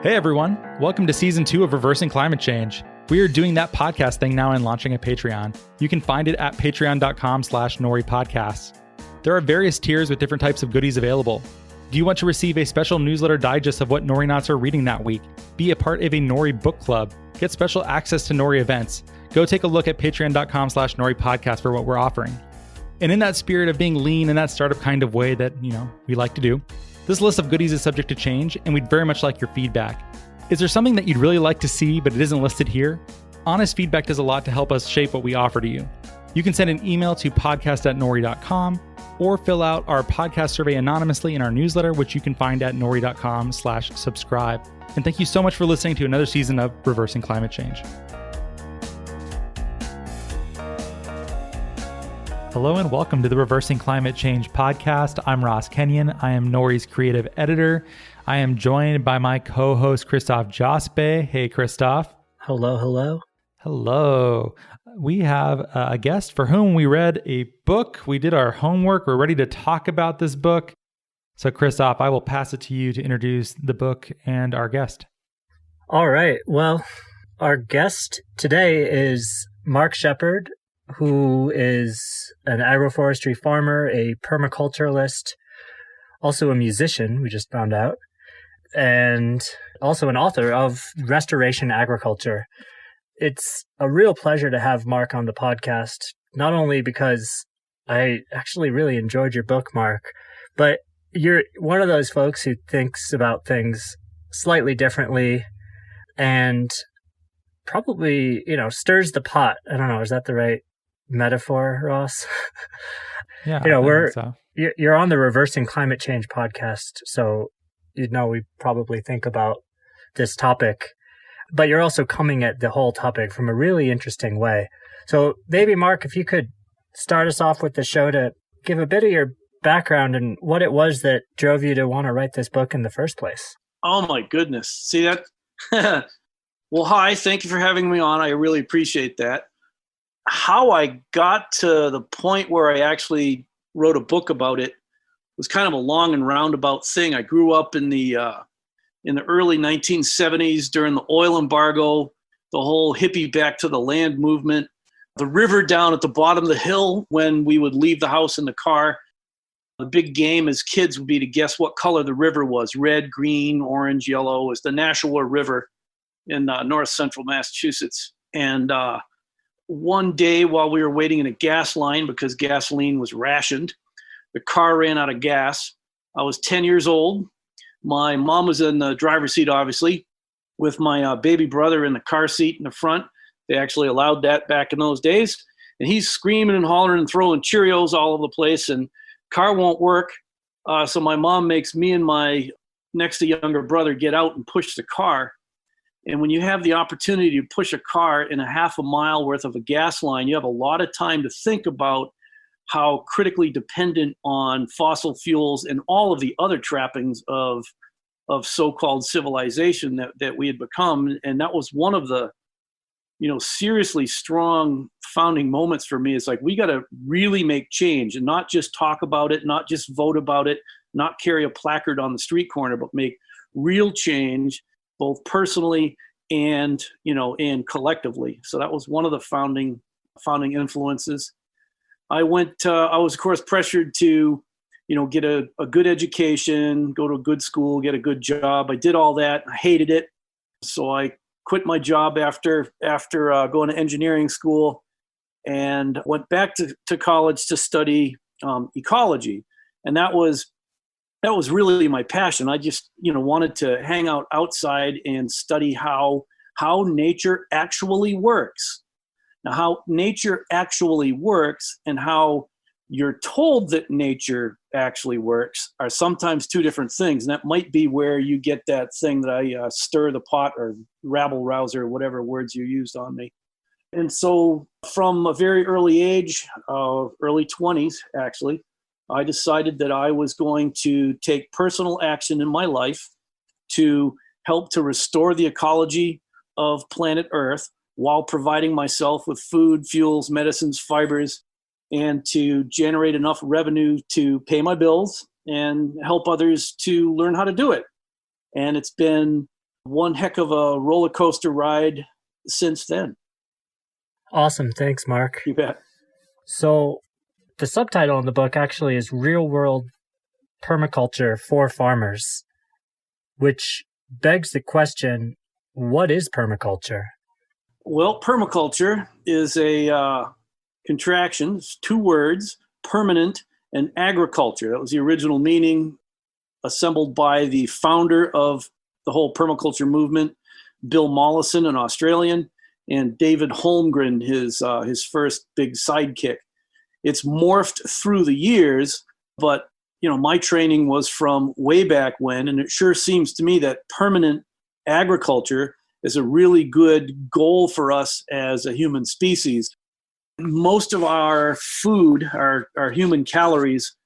Hey everyone, welcome to season 2 of Reversing Climate Change. We are doing that podcast thing now and launching a Patreon. You can find it at patreon.com/noripodcasts. There are various tiers with different types of goodies available. Do you want to receive a special newsletter digest of what Nori Knots are reading that week? Be a part of a Nori book club. Get special access to Nori events. Go take a look at patreon.com/noripodcast for what we're offering. And in that spirit of being lean in that startup kind of way that, we like to do, this list of goodies is subject to change, and we'd very much like your feedback. Is there something that you'd really like to see, but it isn't listed here? Honest feedback does a lot to help us shape what we offer to you. You can send an email to podcast@nori.com or fill out our podcast survey anonymously in our newsletter, which you can find at nori.com/subscribe. And thank you so much for listening to another season of Reversing Climate Change. Hello and welcome to the Reversing Climate Change podcast. I'm Ross Kenyon. I am Nori's creative editor. I am joined by my co-host, Christoph Jospe. Hey, Christoph. Hello, hello. Hello. We have a guest for whom we read a book. We did our homework. We're ready to talk about this book. So, Christoph, I will pass it to you to introduce the book and our guest. All right. Well, our guest today is Mark Shepard, who is an agroforestry farmer, a permaculturalist, also a musician, we just found out, and also an author of Restoration Agriculture. It's a real pleasure to have Mark on the podcast, not only because I actually really enjoyed your book, Mark, but you're one of those folks who thinks about things slightly differently and probably, stirs the pot. I don't know, is that the right metaphor, Ross? Yeah, you're on the Reversing Climate Change podcast, so we probably think about this topic, but you're also coming at the whole topic from a really interesting way. So maybe, Mark, if you could start us off with the show to give a bit of your background and what it was that drove you to want to write this book in the first place. Oh my goodness. See that? Well, hi, thank you for having me on. I really appreciate that. How I got to the point where I actually wrote a book about it was kind of a long and roundabout thing. I grew up in the early 1970s during the oil embargo, the whole hippie back to the land movement, the river down at the bottom of the hill when we would leave the house in the car. The big game as kids would be to guess what color the river was. Red, green, orange, yellow. It was the Nashua River in north central Massachusetts. And one day while we were waiting in a gas line because gasoline was rationed, the car ran out of gas. I was 10 years old. My mom was in the driver's seat, obviously, with my baby brother in the car seat in the front. They actually allowed that back in those days. And he's screaming and hollering and throwing Cheerios all over the place, and car won't work. So my mom makes me and my next to younger brother get out and push the car. And when you have the opportunity to push a car in a half a mile worth of a gas line, you have a lot of time to think about how critically dependent on fossil fuels and all of the other trappings of so-called civilization that we had become. And that was one of the, seriously strong founding moments for me. It's like, we got to really make change and not just talk about it, not just vote about it, not carry a placard on the street corner, but make real change, both personally and collectively. So that was one of the founding influences. I was of course pressured to, get a good education, go to a good school, get a good job. I did all that. I hated it. So I quit my job after going to engineering school and went back to college to study ecology. And that was really my passion. I just, wanted to hang out outside and study how nature actually works. Now, how nature actually works and how you're told that nature actually works are sometimes two different things. And that might be where you get that thing that I stir the pot or rabble rouser, whatever words you used on me. And so from a very early age, early 20s actually, I decided that I was going to take personal action in my life to help to restore the ecology of planet Earth while providing myself with food, fuels, medicines, fibers, and to generate enough revenue to pay my bills and help others to learn how to do it. And it's been one heck of a roller coaster ride since then. Awesome. Thanks, Mark. You bet. So the subtitle in the book actually is Real World Permaculture for Farmers, which begs the question, what is permaculture? Well, permaculture is a contraction, it's 2 words, permanent and agriculture. That was the original meaning assembled by the founder of the whole permaculture movement, Bill Mollison, an Australian, and David Holmgren, his first big sidekick. It's morphed through the years, but my training was from way back when, and it sure seems to me that permanent agriculture is a really good goal for us as a human species. Most of our food, our human calories,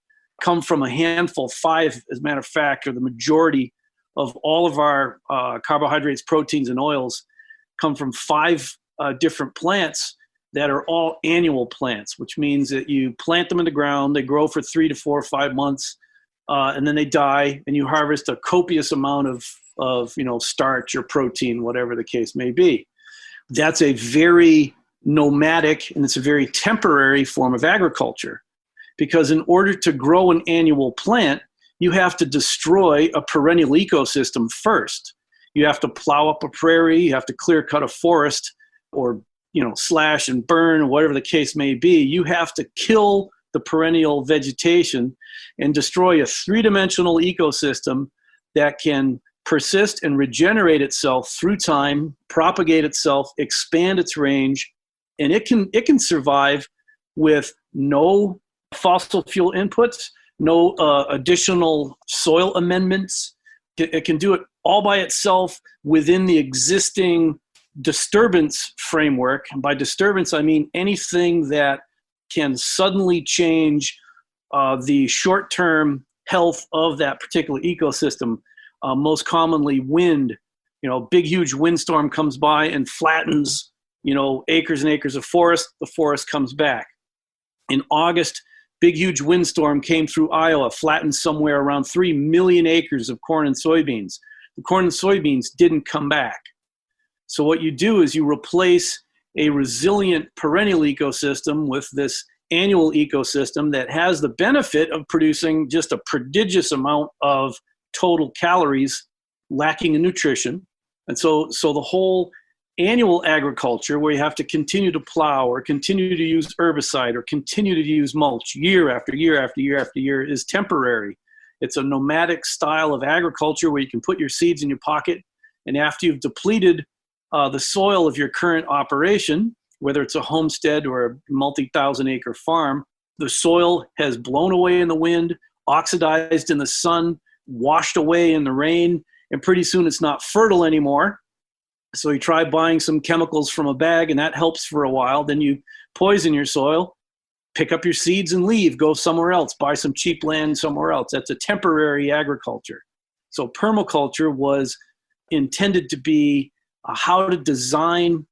come from a handful, 5, as a matter of fact, or the majority of all of our carbohydrates, proteins, and oils come from 5 different plants that are all annual plants, which means that you plant them in the ground, they grow for 3 to 4 or 5 months, and then they die, and you harvest a copious amount of starch or protein, whatever the case may be. That's a very nomadic and it's a very temporary form of agriculture, because in order to grow an annual plant, you have to destroy a perennial ecosystem first. You have to plow up a prairie, you have to clear cut a forest, or slash and burn, whatever the case may be. You have to kill the perennial vegetation and destroy a 3-dimensional ecosystem that can persist and regenerate itself through time, propagate itself, expand its range, and it can survive with no fossil fuel inputs, no additional soil amendments. It can do it all by itself within the existing disturbance framework. And by disturbance, I mean anything that can suddenly change the short-term health of that particular ecosystem. Most commonly wind. Big, huge windstorm comes by and flattens, acres and acres of forest. The forest comes back. In August, big, huge windstorm came through Iowa, flattened somewhere around 3 million acres of corn and soybeans. The corn and soybeans didn't come back. So what you do is you replace a resilient perennial ecosystem with this annual ecosystem that has the benefit of producing just a prodigious amount of total calories lacking in nutrition. And so the whole annual agriculture, where you have to continue to plow or continue to use herbicide or continue to use mulch year after year after year after year, is temporary. It's a nomadic style of agriculture where you can put your seeds in your pocket, and after you've depleted the soil of your current operation, whether it's a homestead or a multi-thousand acre farm, the soil has blown away in the wind, oxidized in the sun, washed away in the rain, and pretty soon it's not fertile anymore. So you try buying some chemicals from a bag, and that helps for a while. Then you poison your soil, pick up your seeds and leave, go somewhere else, buy some cheap land somewhere else. That's a temporary agriculture. So permaculture was intended to be how to design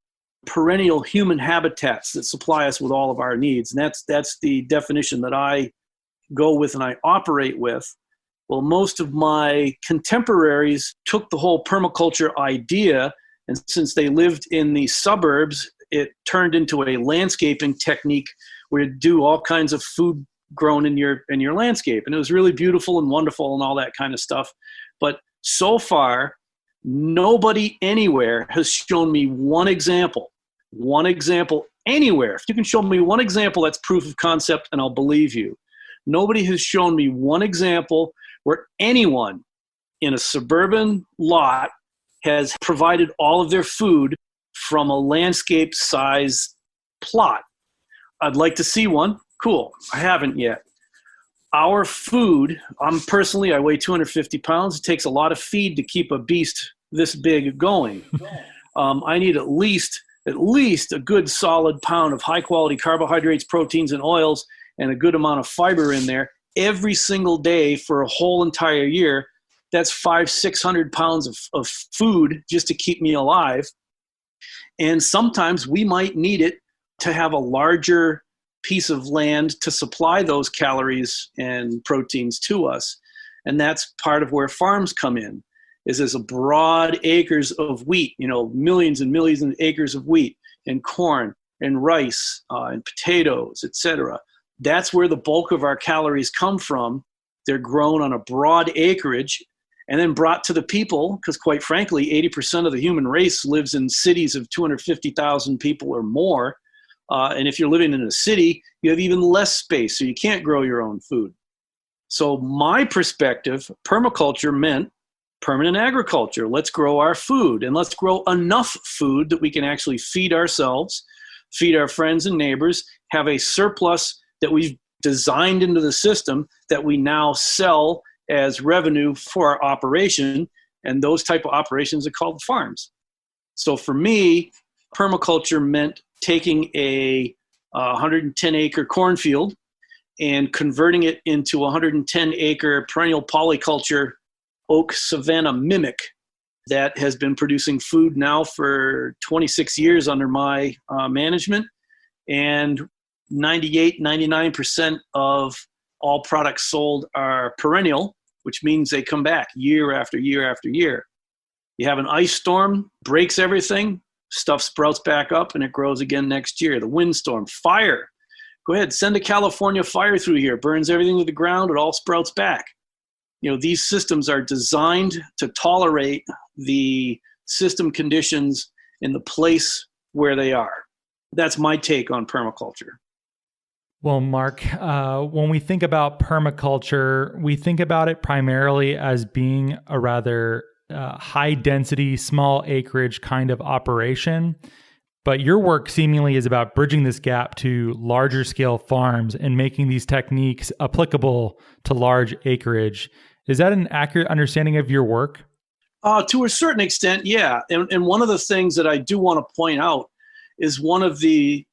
perennial human habitats that supply us with all of our needs. And that's the definition that I go with and I operate with. Well, most of my contemporaries took the whole permaculture idea, and since they lived in the suburbs, it turned into a landscaping technique where you do all kinds of food grown in your landscape. And it was really beautiful and wonderful and all that kind of stuff. But so far, nobody anywhere has shown me one example anywhere. If you can show me one example, that's proof of concept, and I'll believe you. Nobody has shown me one example where anyone in a suburban lot has provided all of their food from a landscape size plot. I'd like to see one. Cool. I haven't yet. Our food, I weigh 250 pounds. It takes a lot of feed to keep a beast this big going. I need at least a good solid pound of high quality carbohydrates, proteins, and oils, and a good amount of fiber in there every single day for a whole entire year. That's 500-600 pounds of food just to keep me alive. And sometimes we might need it to have a larger piece of land to supply those calories and proteins to us. And that's part of where farms come in. is as a broad acres of wheat, millions and millions of acres of wheat and corn and rice and potatoes, etc. That's where the bulk of our calories come from. They're grown on a broad acreage and then brought to the people, because quite frankly, 80% of the human race lives in cities of 250,000 people or more. And if you're living in a city, you have even less space, so you can't grow your own food. So my perspective, permaculture meant permanent agriculture. Let's grow our food, and let's grow enough food that we can actually feed ourselves, feed our friends and neighbors, have a surplus that we've designed into the system that we now sell as revenue for our operation. And those type of operations are called farms. So for me, permaculture meant taking a 110-acre cornfield and converting it into a 110-acre perennial polyculture oak savanna mimic that has been producing food now for 26 years under my management. And 99% of all products sold are perennial, which means they come back year after year after year. You have an ice storm, breaks everything, stuff sprouts back up, and it grows again next year. The windstorm, fire. Go ahead, send a California fire through here, burns everything to the ground, it all sprouts back. These systems are designed to tolerate the system conditions in the place where they are. That's my take on permaculture. Well, Mark, when we think about permaculture, we think about it primarily as being a rather high density, small acreage kind of operation. But your work seemingly is about bridging this gap to larger scale farms and making these techniques applicable to large acreage. Is that an accurate understanding of your work? To a certain extent, yeah. And one of the things that I do want to point out is one of the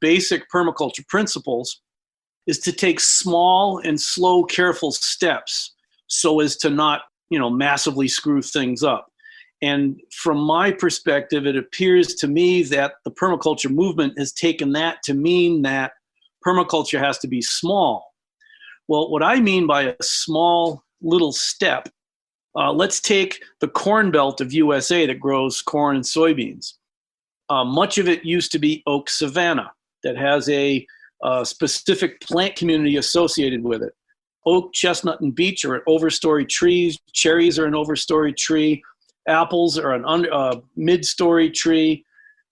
basic permaculture principles is to take small and slow, careful steps so as to not, massively screw things up. And from my perspective, it appears to me that the permaculture movement has taken that to mean that permaculture has to be small. Well, what I mean by a small little step, let's take the corn belt of USA that grows corn and soybeans. Much of it used to be oak savanna that has a specific plant community associated with it. Oak, chestnut, and beech are an overstory trees. Cherries are an overstory tree. Apples are an mid-story tree.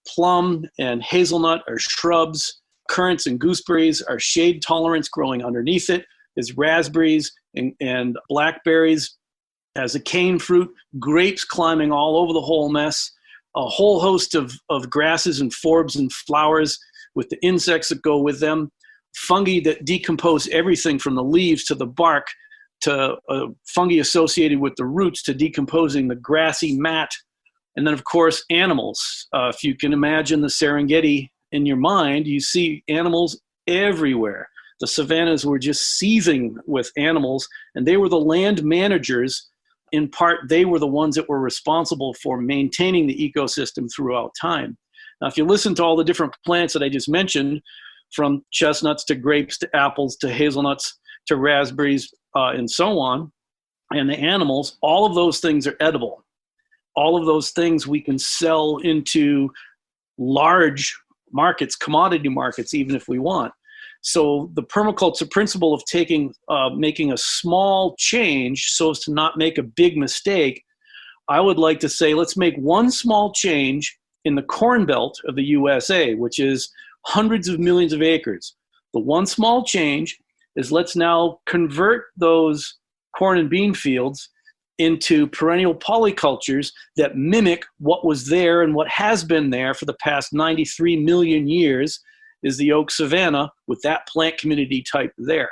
Plum and hazelnut are shrubs. Currants and gooseberries are shade tolerance growing underneath it. There's raspberries and blackberries as a cane fruit. Grapes climbing all over the whole mess. A whole host of grasses and forbs and flowers with the insects that go with them. Fungi that decompose everything from the leaves to the bark, to fungi associated with the roots, to decomposing the grassy mat. And then, of course, animals. If you can imagine the Serengeti in your mind, you see animals everywhere. The savannas were just seething with animals, and they were the land managers. In part, they were the ones that were responsible for maintaining the ecosystem throughout time. Now, if you listen to all the different plants that I just mentioned, from chestnuts to grapes to apples to hazelnuts to raspberries and so on, and the animals, all of those things are edible. All of those things we can sell into large markets, commodity markets, even if we want. So the permaculture principle of making a small change so as to not make a big mistake, I would like to say, let's make one small change in the corn belt of the USA, which is hundreds of millions of acres. The one small change is let's now convert those corn and bean fields into perennial polycultures that mimic what was there and what has been there for the past 93 million years is the oak savanna with that plant community type there.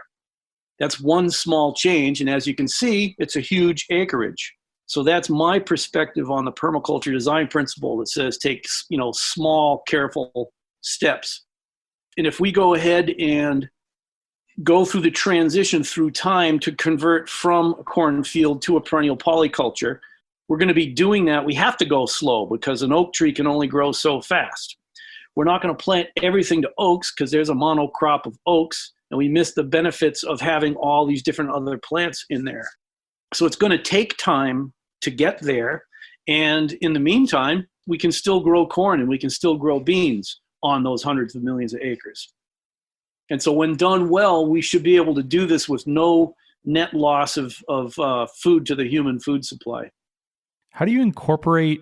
That's one small change, and as you can see, it's a huge acreage. So that's my perspective on the permaculture design principle that says take, small, careful steps. And if we go ahead and go through the transition through time to convert from a cornfield to a perennial polyculture, we're going to be doing that. We have to go slow because an oak tree can only grow so fast. We're not going to plant everything to oaks because there's a monocrop of oaks, and we miss the benefits of having all these different other plants in there. So it's going to take time to get there. And in the meantime, we can still grow corn and we can still grow beans on those hundreds of millions of acres. And so when done well, we should be able to do this with no net loss of food to the human food supply. How do you incorporate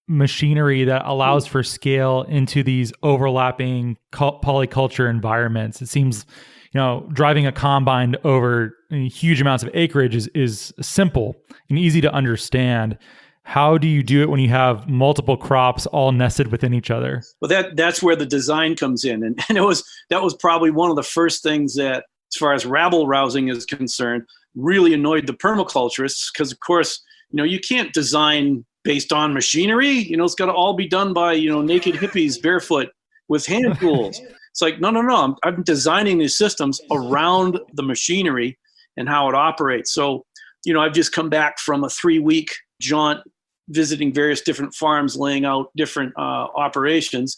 machinery that allows for scale into these overlapping polyculture environments? It seems, driving a combine over huge amounts of acreage is simple and easy to understand. How do you do it when you have multiple crops all nested within each other? Well, that's where the design comes in. And that was probably one of the first things that, as far as rabble rousing is concerned, really annoyed the permaculturists, because, of course, you can't design based on machinery. It's got to all be done by, naked hippies barefoot with hand tools. It's like, no. I'm designing these systems around the machinery and how it operates. So, I've just come back from a 3-week jaunt visiting various different farms, laying out different operations,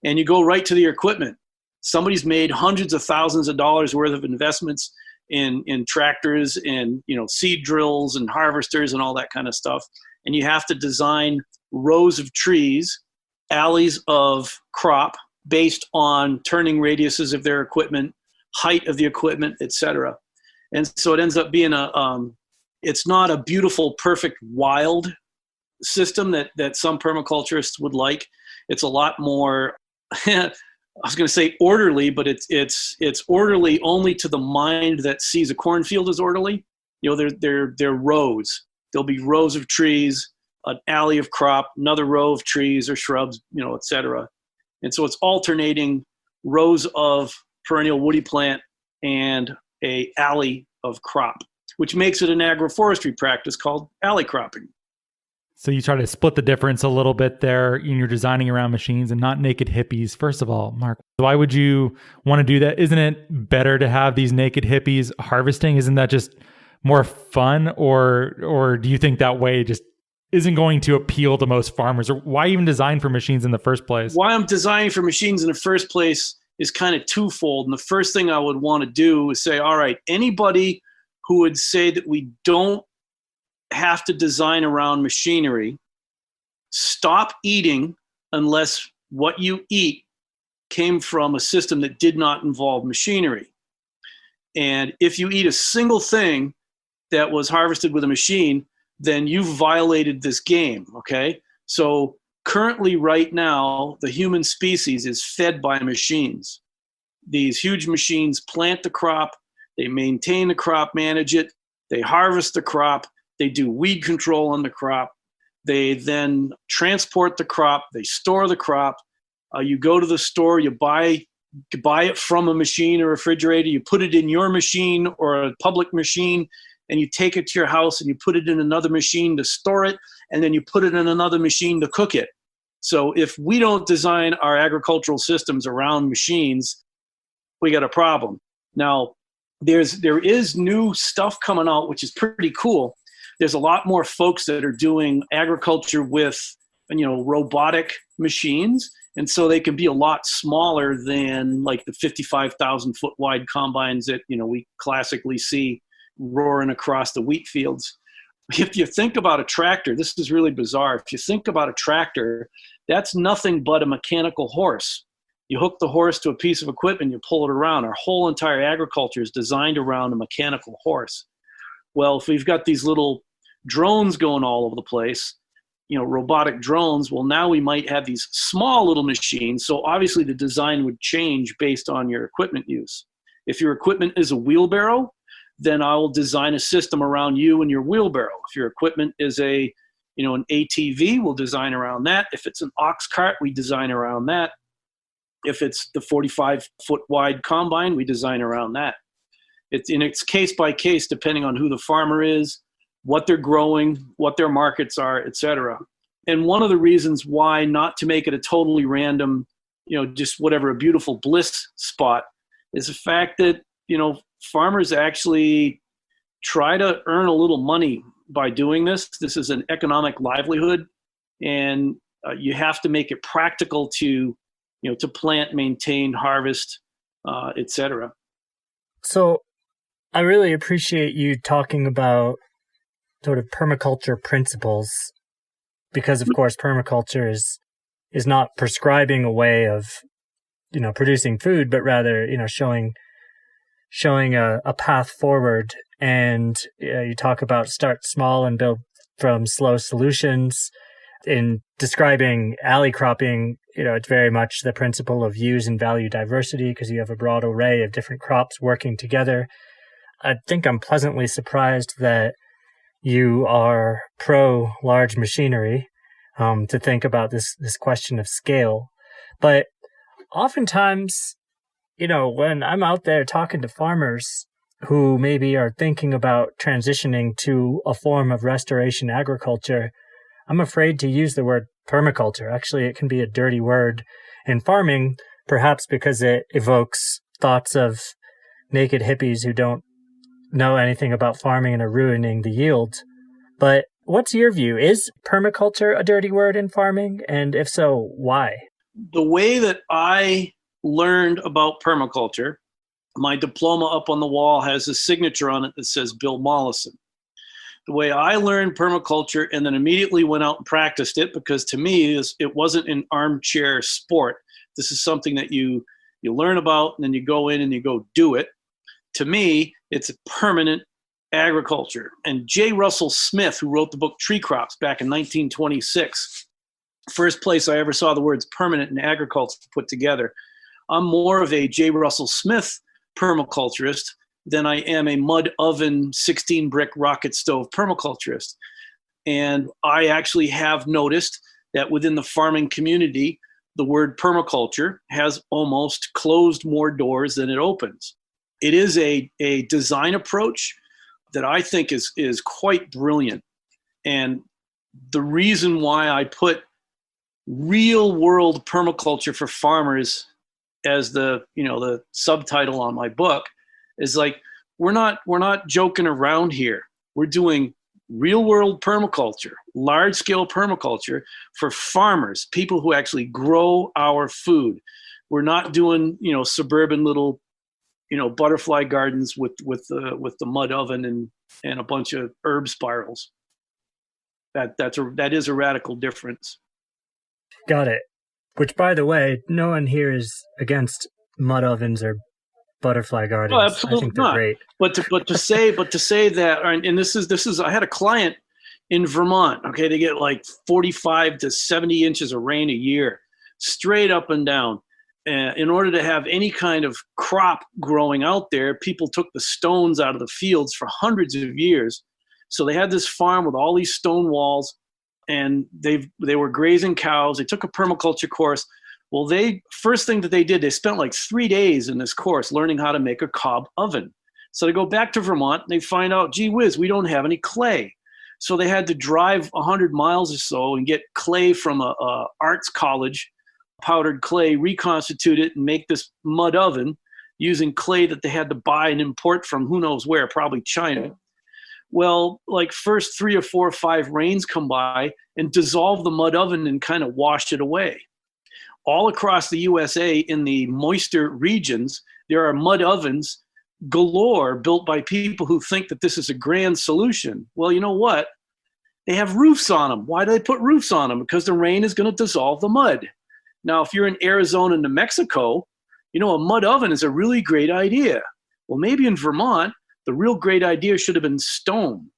and you go right to the equipment. Somebody's made hundreds of thousands of dollars worth of investments in tractors and seed drills and harvesters and all that kind of stuff. And you have to design rows of trees, alleys of crop based on turning radiuses of their equipment, height of the equipment, etc. And so it ends up being it's not a beautiful, perfect, wild system that some permaculturists would like. It's a lot more, I was going to say orderly, but it's orderly only to the mind that sees a cornfield as orderly. They're rows. There'll be rows of trees, an alley of crop, another row of trees or shrubs, et cetera. And so it's alternating rows of perennial woody plant and a alley of crop, which makes it an agroforestry practice called alley cropping. So you try to split the difference a little bit there in your designing around machines and not naked hippies. First of all, Mark, why would you want to do that? Isn't it better to have these naked hippies harvesting? Isn't that just more fun? Or do you think that way just isn't going to appeal to most farmers? Or why even design for machines in the first place? Why I'm designing for machines in the first place is kind of twofold. And the first thing I would want to do is say, all right, anybody who would say that we don't have to design around machinery, stop eating unless what you eat came from a system that did not involve machinery. And if you eat a single thing that was harvested with a machine, then you've violated this game, okay? So currently, right now, the human species is fed by machines. These huge machines plant the crop, they maintain the crop, manage it, they harvest the crop, they do weed control on the crop, they then transport the crop, they store the crop. You go to the store, you buy it from a machine or refrigerator, you put it in your machine or a public machine, and you take it to your house and you put it in another machine to store it, and then you put it in another machine to cook it. So if we don't design our agricultural systems around machines, we got a problem. Now, there is new stuff coming out, which is pretty cool. There's a lot more folks that are doing agriculture with, robotic machines. And so they can be a lot smaller than like the 55,000 foot wide combines that, we classically see roaring across the wheat fields. If you think about a tractor, this is really bizarre. If you think about a tractor, that's nothing but a mechanical horse. You hook the horse to a piece of equipment, you pull it around. Our whole entire agriculture is designed around a mechanical horse. Well, if we've got these little drones going all over the place, robotic drones, well, now we might have these small little machines. So obviously the design would change based on your equipment use. If your equipment is a wheelbarrow, then I will design a system around you and your wheelbarrow. If your equipment is an ATV, we'll design around that. If it's an ox cart, we design around that. If it's the 45-foot wide combine, we design around that. It's case by case, depending on who the farmer is, what they're growing, what their markets are, et cetera. And one of the reasons why not to make it a totally random, just whatever, a beautiful bliss spot, is the fact that, farmers actually try to earn a little money by doing this. This is an economic livelihood, and you have to make it practical to plant, maintain, harvest, et cetera. So I really appreciate you talking about sort of permaculture principles, because of course permaculture is not prescribing a way of, producing food, but rather, showing a path forward. And you talk about start small and build from slow solutions. In describing alley cropping, it's very much the principle of use and value diversity, because you have a broad array of different crops working together. I think I'm pleasantly surprised that you are pro large machinery, to think about this question of scale. But oftentimes, when I'm out there talking to farmers who maybe are thinking about transitioning to a form of restoration agriculture, I'm afraid to use the word permaculture. Actually, it can be a dirty word in farming, perhaps because it evokes thoughts of naked hippies who don't know anything about farming and are ruining the yield. But what's your view? Is permaculture a dirty word in farming? And if so, why? The way that I learned about permaculture, my diploma up on the wall has a signature on it that says Bill Mollison. The way I learned permaculture and then immediately went out and practiced it, because to me, it wasn't an armchair sport. This is something that you learn about and then you go in and you go do it. To me, it's a permanent agriculture. And J. Russell Smith, who wrote the book Tree Crops back in 1926, first place I ever saw the words permanent and agriculture put together. I'm more of a J. Russell Smith permaculturist than I am a mud oven, 16 brick rocket stove permaculturist. And I actually have noticed that within the farming community, the word permaculture has almost closed more doors than it opens. It is a design approach that I think is quite brilliant. And the reason why I put real world permaculture for farmers as the subtitle on my book is like, we're not joking around here. We're doing real world permaculture, large scale permaculture for farmers, people who actually grow our food. We're not doing, suburban little, butterfly gardens with the mud oven and a bunch of herb spirals. That is a radical difference. Got it. Which, by the way, no one here is against mud ovens or butterfly gardens. Oh, absolutely I think they're not. great. But to say that, and this is I had a client in Vermont. Okay, they get like 45 to 70 inches of rain a year, straight up and down. In order to have any kind of crop growing out there, people took the stones out of the fields for hundreds of years. So they had this farm with all these stone walls, and they were grazing cows. They took a permaculture course. Well, first thing that they did, they spent like 3 days in this course learning how to make a cob oven. So they go back to Vermont and they find out, gee whiz, we don't have any clay. So they had to drive 100 miles or so and get clay from a arts college, powdered clay, reconstitute it and make this mud oven using clay that they had to buy and import from who knows where, probably China. Well, like first 3 or 4 or 5 rains come by and dissolve the mud oven and kind of wash it away. All across the USA in the moister regions, there are mud ovens galore built by people who think that this is a grand solution. Well, you know what? They have roofs on them. Why do they put roofs on them? Because the rain is going to dissolve the mud. Now, if you're in Arizona and New Mexico, a mud oven is a really great idea. Well, maybe in Vermont, the real great idea should have been stone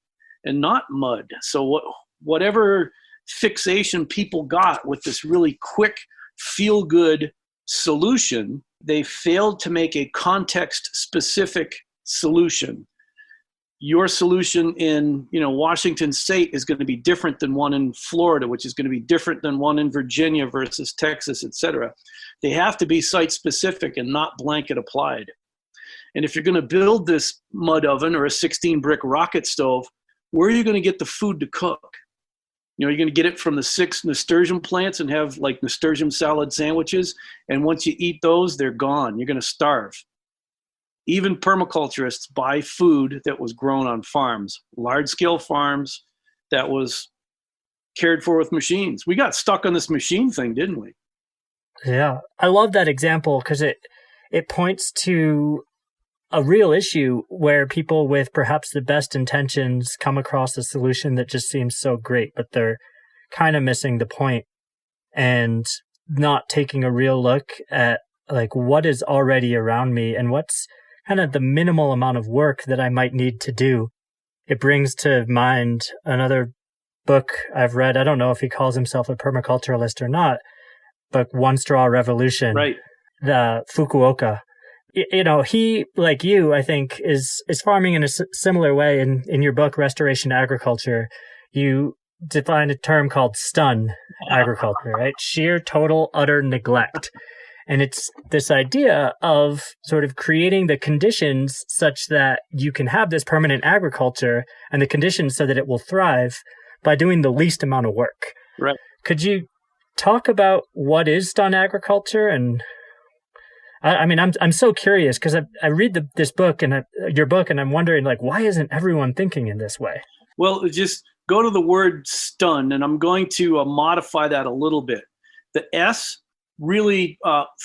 and not mud. So whatever fixation people got with this really quick, feel-good solution, they failed to make a context-specific solution. Your solution in Washington State is going to be different than one in Florida, which is going to be different than one in Virginia versus Texas, et cetera. They have to be site-specific and not blanket applied. And if you're going to build this mud oven or a 16-brick rocket stove, where are you going to get the food to cook? You're going to get it from the 6 nasturtium plants and have like nasturtium salad sandwiches. And once you eat those, they're gone. You're going to starve. Even permaculturists buy food that was grown on farms, large-scale farms that was cared for with machines. We got stuck on this machine thing, didn't we? Yeah. I love that example because it points to a real issue where people with perhaps the best intentions come across a solution that just seems so great, but they're kind of missing the point and not taking a real look at like what is already around me and what's kind of the minimal amount of work that I might need to do. It brings to mind another book I've read. I don't know if he calls himself a permaculturalist or not, but One Straw Revolution, Right. The Fukuoka. He, like you, I think, is farming in a similar way. In your book, Restoration Agriculture, you define a term called stun agriculture, right? Sheer, total, utter neglect. And it's this idea of sort of creating the conditions such that you can have this permanent agriculture and the conditions so that it will thrive by doing the least amount of work. Right. Could you talk about what is stun agriculture? And I mean, I'm so curious because I read this book and your book, and I'm wondering, like, why isn't everyone thinking in this way? Well, just go to the word stun, and I'm going to modify that a little bit. The S, really,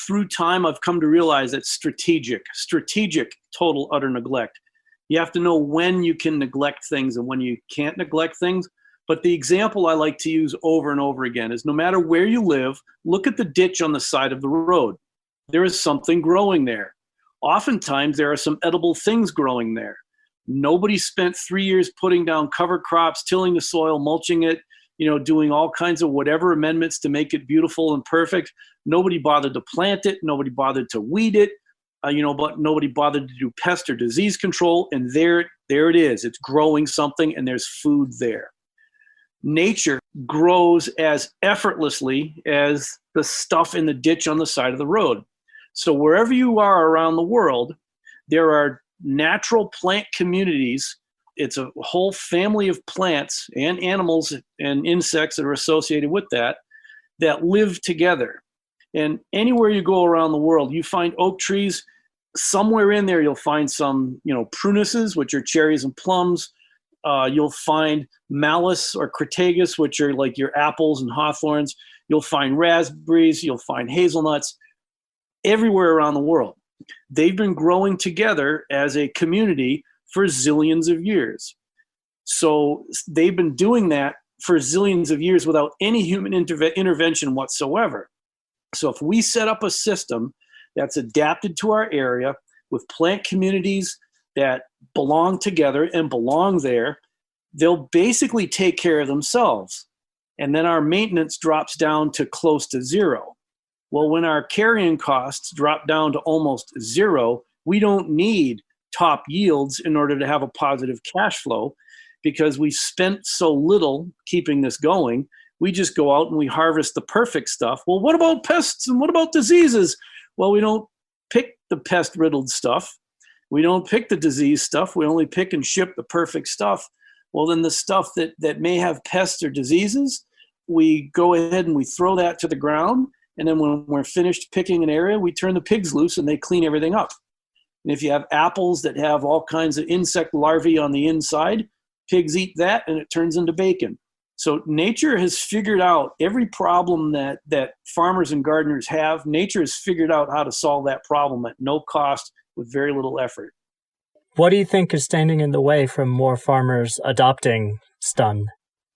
through time, I've come to realize that strategic, total, utter neglect. You have to know when you can neglect things and when you can't neglect things. But the example I like to use over and over again is no matter where you live, look at the ditch on the side of the road. There is something growing there. Oftentimes, there are some edible things growing there. Nobody spent 3 years putting down cover crops, tilling the soil, mulching it, doing all kinds of whatever amendments to make it beautiful and perfect. Nobody bothered to plant it. Nobody bothered to weed it, but nobody bothered to do pest or disease control. And there it is. It's growing something, and there's food there. Nature grows as effortlessly as the stuff in the ditch on the side of the road. So wherever you are around the world, there are natural plant communities. It's a whole family of plants and animals and insects that are associated with that live together. And anywhere you go around the world, you find oak trees. Somewhere in there, you'll find some, prunuses, which are cherries and plums. You'll find malus or crataegus, which are like your apples and hawthorns. You'll find raspberries. You'll find hazelnuts. Everywhere around the world, they've been growing together as a community for zillions of years. So they've been doing that for zillions of years without any human intervention whatsoever. So if we set up a system that's adapted to our area with plant communities that belong together and belong there, they'll basically take care of themselves. And then our maintenance drops down to close to zero. Well, when our carrying costs drop down to almost zero, we don't need top yields in order to have a positive cash flow because we spent so little keeping this going. We just go out and we harvest the perfect stuff. Well, what about pests and what about diseases? Well, we don't pick the pest-riddled stuff. We don't pick the disease stuff. We only pick and ship the perfect stuff. Well, then the stuff that may have pests or diseases, we go ahead and we throw that to the ground. And then when we're finished picking an area, we turn the pigs loose and they clean everything up. And if you have apples that have all kinds of insect larvae on the inside, pigs eat that and it turns into bacon. So nature has figured out every problem that farmers and gardeners have. Nature has figured out how to solve that problem at no cost with very little effort. What do you think is standing in the way from more farmers adopting stun?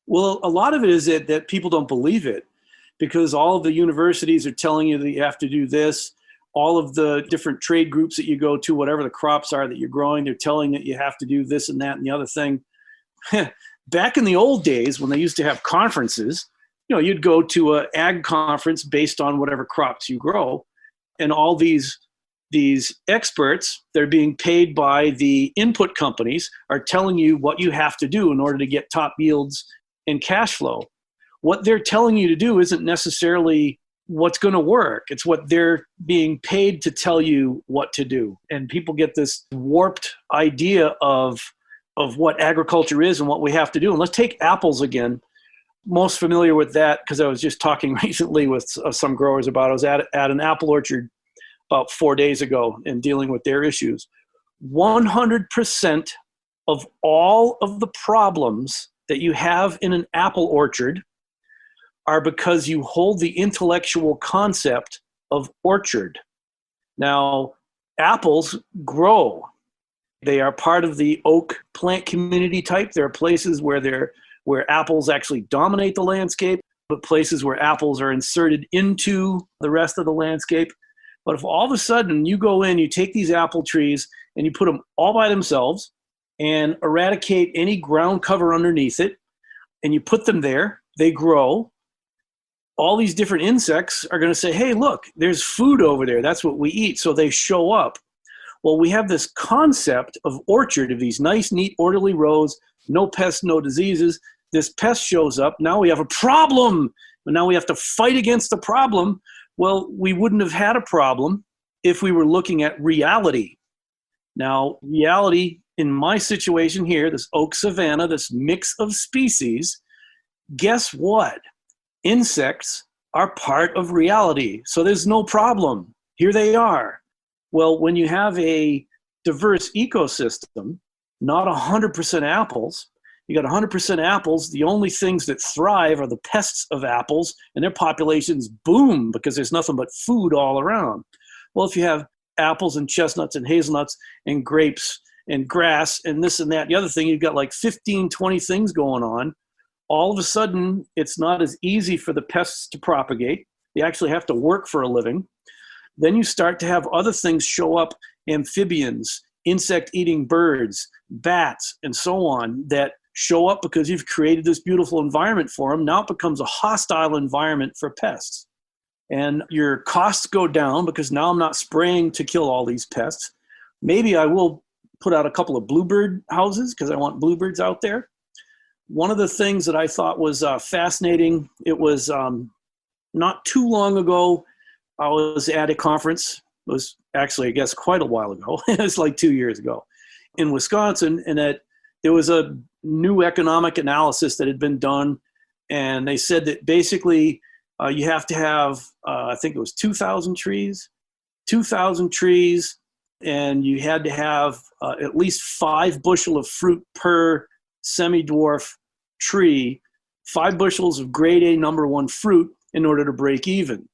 Well, a lot of it is that people don't believe it because all of the universities are telling you that you have to do this. All of the different trade groups that you go to, whatever the crops are that you're growing, they're telling that you have to do this and that and the other thing. Back in the old days when they used to have conferences, you'd go to an ag conference based on whatever crops you grow. And all these experts, they're being paid by the input companies, are telling you what you have to do in order to get top yields and cash flow. What they're telling you to do isn't necessarily what's going to work. It's what they're being paid to tell you what to do. And people get this warped idea of what agriculture is and what we have to do. And let's take apples again. Most familiar with that because I was just talking recently with some growers about it. I was at an apple orchard about 4 days ago and dealing with their issues. 100% of all of the problems that you have in an apple orchard are because you hold the intellectual concept of orchard. Now, apples grow They are part of the oak plant community type. There are places where apples actually dominate the landscape, but places where apples are inserted into the rest of the landscape. But if all of a sudden you go in, you take these apple trees and you put them all by themselves and eradicate any ground cover underneath it, and you put them there, they grow. All these different insects are going to say, hey, look, there's food over there. That's what we eat. So they show up. Well, we have this concept of orchard, of these nice, neat, orderly rows, no pests, no diseases. This pest shows up. Now we have a problem. And now we have to fight against the problem. Well, we wouldn't have had a problem if we were looking at reality. Now, reality in my situation here, this oak savanna, this mix of species, guess what? Insects are part of reality. So there's no problem. Here they are. Well, when you have a diverse ecosystem, not 100% apples, you got 100% apples. The only things that thrive are the pests of apples, and their populations boom because there's nothing but food all around. Well, if you have apples and chestnuts and hazelnuts and grapes and grass and this and that, the other thing, you've got like 15, 20 things going on. All of a sudden, it's not as easy for the pests to propagate. They actually have to work for a living. Then you start to have other things show up, amphibians, insect-eating birds, bats, and so on, that show up because you've created this beautiful environment for them. Now it becomes a hostile environment for pests. And your costs go down because now I'm not spraying to kill all these pests. Maybe I will put out a couple of bluebird houses because I want bluebirds out there. One of the things that I thought was fascinating, it was not too long ago, I was at a conference. It was actually, I guess, quite a while ago. It was like 2 years ago in Wisconsin, and that there was a new economic analysis that had been done, and they said that basically you have to have, I think it was 2,000 trees, and you had to have at least 5 bushel of fruit per semi-dwarf tree, 5 bushels of grade A number 1 fruit in order to break even.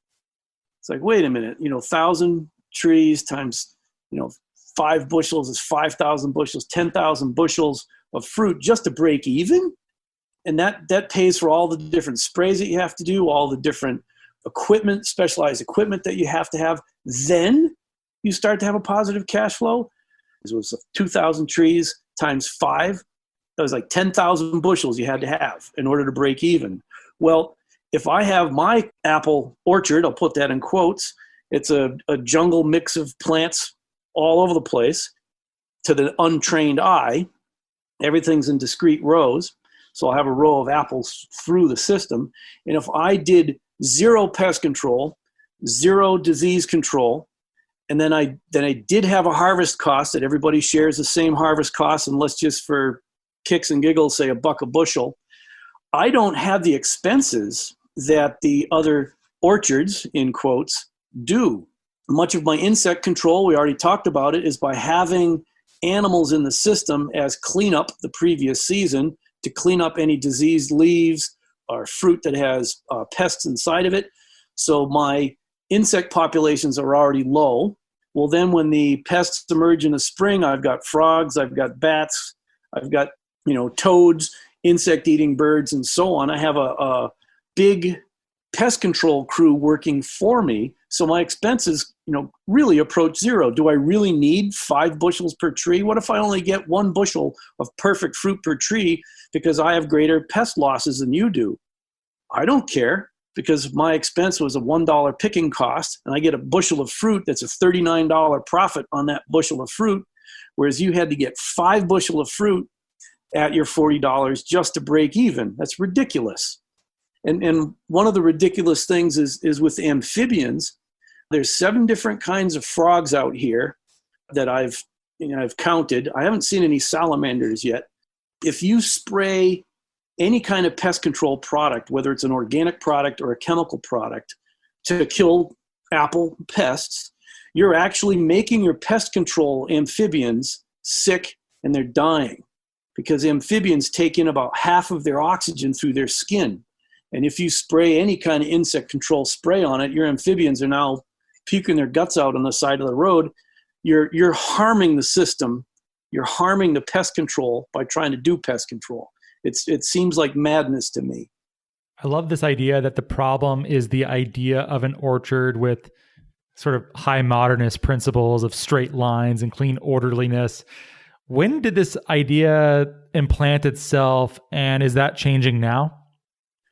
It's like, wait a minute, 1,000 trees times, 5 bushels is 5,000 bushels, 10,000 bushels of fruit just to break even? And that pays for all the different sprays that you have to do, all the different equipment, specialized equipment that you have to have. Then you start to have a positive cash flow. It was 2,000 trees times 5. That was like 10,000 bushels you had to have in order to break even. Well, if I have my apple orchard, I'll put that in quotes, it's a jungle mix of plants all over the place. To the untrained eye, everything's in discrete rows. So I'll have a row of apples through the system. And if I did 0 pest control, 0 disease control, and then I did have a harvest cost that everybody shares the same harvest cost, and let's just for kicks and giggles say $1 a bushel, I don't have the expenses that the other orchards, in quotes, do. Much of my insect control, we already talked about it, is by having animals in the system as cleanup the previous season to clean up any diseased leaves or fruit that has pests inside of it. So my insect populations are already low. Well, then when the pests emerge in the spring, I've got frogs, I've got bats, I've got, toads, insect-eating birds, and so on. I have a big pest control crew working for me. So my expenses, really approach 0. Do I really need 5 bushels per tree? What if I only get 1 bushel of perfect fruit per tree because I have greater pest losses than you do? I don't care, because my expense was a $1 picking cost, and I get a bushel of fruit that's a $39 profit on that bushel of fruit, whereas you had to get 5 bushel of fruit at your $40 just to break even. That's ridiculous. And one of the ridiculous things is with amphibians. There's 7 different kinds of frogs out here that I've counted. I haven't seen any salamanders yet. If you spray any kind of pest control product, whether it's an organic product or a chemical product, to kill apple pests, you're actually making your pest control amphibians sick, and they're dying, because amphibians take in about half of their oxygen through their skin. And if you spray any kind of insect control spray on it, your amphibians are now puking their guts out on the side of the road. You're harming the system you're harming the pest control by trying to do pest control. It seems like madness to me. I love this idea that the problem is the idea of an orchard with sort of high modernist principles of straight lines and clean orderliness. When did this idea implant itself, and is that changing now?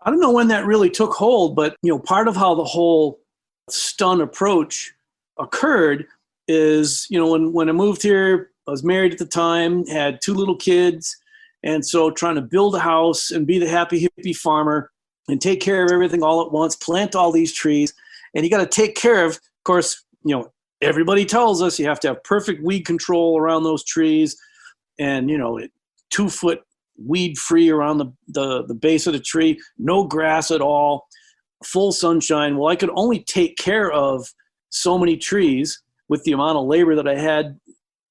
I don't know when that really took hold, but part of how the whole stun approach occurred is, when I moved here, I was married at the time, had 2 little kids, and so trying to build a house and be the happy hippie farmer and take care of everything all at once, plant all these trees, and you got to take care of course, everybody tells us you have to have perfect weed control around those trees, and 2-foot weed free around the base of the tree, no grass at all, full sunshine. Well, I could only take care of so many trees with the amount of labor that I had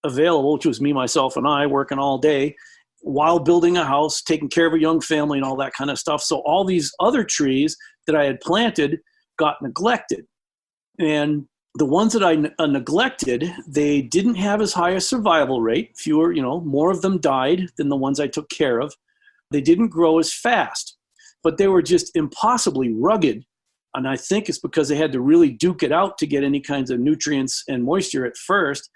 available, which was me, myself, and I working all day while building a house, taking care of a young family and all that kind of stuff. So all these other trees that I had planted got neglected. And the ones that I neglected, they didn't have as high a survival rate. Fewer, more of them died than the ones I took care of. They didn't grow as fast, but they were just impossibly rugged. And I think it's because they had to really duke it out to get any kinds of nutrients and moisture at first.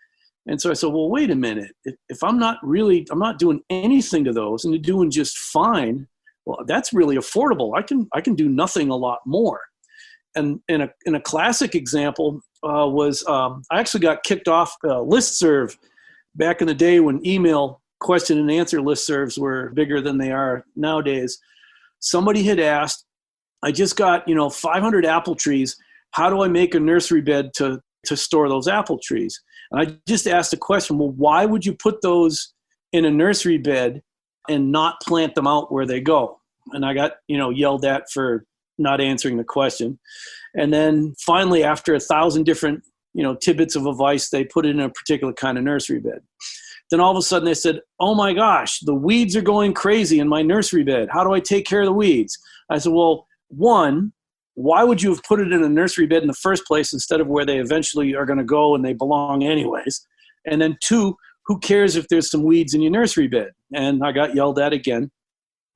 And so I said, well, wait a minute. If I'm not doing anything to those and they're doing just fine, well, that's really affordable. I can do nothing a lot more. And in a classic example was I actually got kicked off a listserv back in the day when email question and answer listservs were bigger than they are nowadays. Somebody had asked, I just got 500 apple trees. How do I make a nursery bed to store those apple trees? And I just asked the question, well, why would you put those in a nursery bed and not plant them out where they go? And I got yelled at for not answering the question. And then finally, after 1,000 different, tidbits of advice, they put it in a particular kind of nursery bed. Then all of a sudden they said, oh my gosh, the weeds are going crazy in my nursery bed. How do I take care of the weeds? I said, well, one, why would you have put it in a nursery bed in the first place instead of where they eventually are going to go and they belong anyways? And then 2, who cares if there's some weeds in your nursery bed? And I got yelled at again.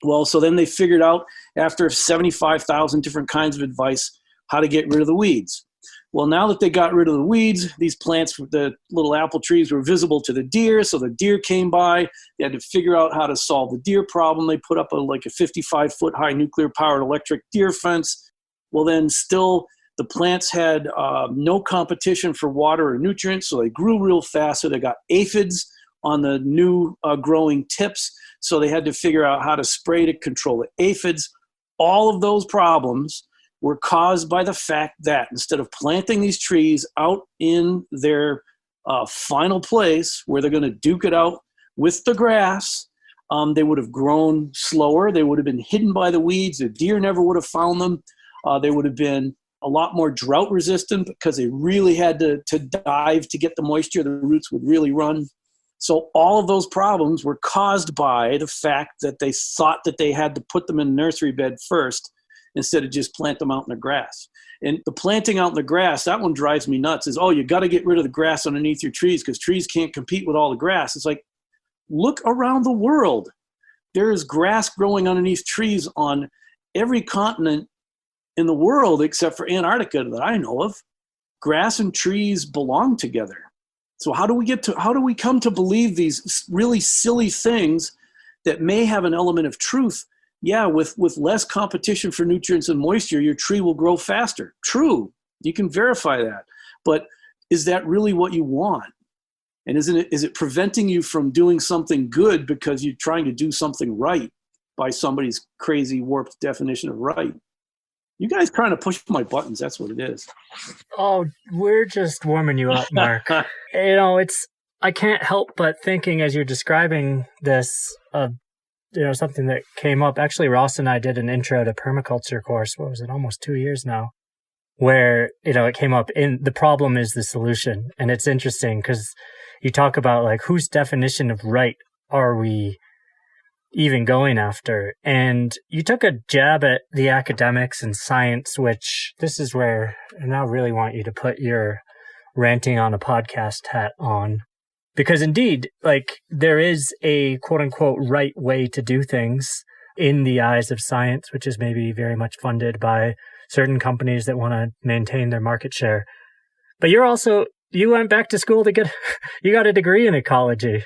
Well, so then they figured out after 75,000 different kinds of advice how to get rid of the weeds. Well, now that they got rid of the weeds, these plants, the little apple trees, were visible to the deer. So the deer came by. They had to figure out how to solve the deer problem. They put up a 55-foot high nuclear-powered electric deer fence. Well, then still the plants had no competition for water or nutrients, so they grew real fast. So they got aphids on the new growing tips. So they had to figure out how to spray to control the aphids. All of those problems were caused by the fact that instead of planting these trees out in their final place where they're going to duke it out with the grass, they would have grown slower. They would have been hidden by the weeds. The deer never would have found them. They would have been a lot more drought resistant because they really had to dive to get the moisture. The roots would really run. So all of those problems were caused by the fact that they thought that they had to put them in a nursery bed first instead of just plant them out in the grass. And the planting out in the grass, that one drives me nuts, is, you got to get rid of the grass underneath your trees because trees can't compete with all the grass. It's like, look around the world. There is grass growing underneath trees on every continent in the world except for Antarctica that I know of. Grass and trees belong together. So how do we come to believe these really silly things that may have an element of truth? Yeah, with less competition for nutrients and moisture, your tree will grow faster. True, you can verify that. But is that really what you want? And is it preventing you from doing something good because you're trying to do something right by somebody's crazy warped definition of right? You guys trying to push my buttons, that's what it is. Oh, we're just warming you up, Mark. I can't help but thinking as you're describing this, something that came up. Actually, Ross and I did an intro to permaculture course. What was it? Almost 2 years now, where, it came up in the problem is the solution. And it's interesting because you talk about whose definition of right are we even going after? And you took a jab at the academics and science, which this is where I now really want you to put your ranting on a podcast hat on, Because indeed, like, there is a quote unquote right way to do things in the eyes of science, which is maybe very much funded by certain companies that want to maintain their market share. But you went back to school you got a degree in ecology.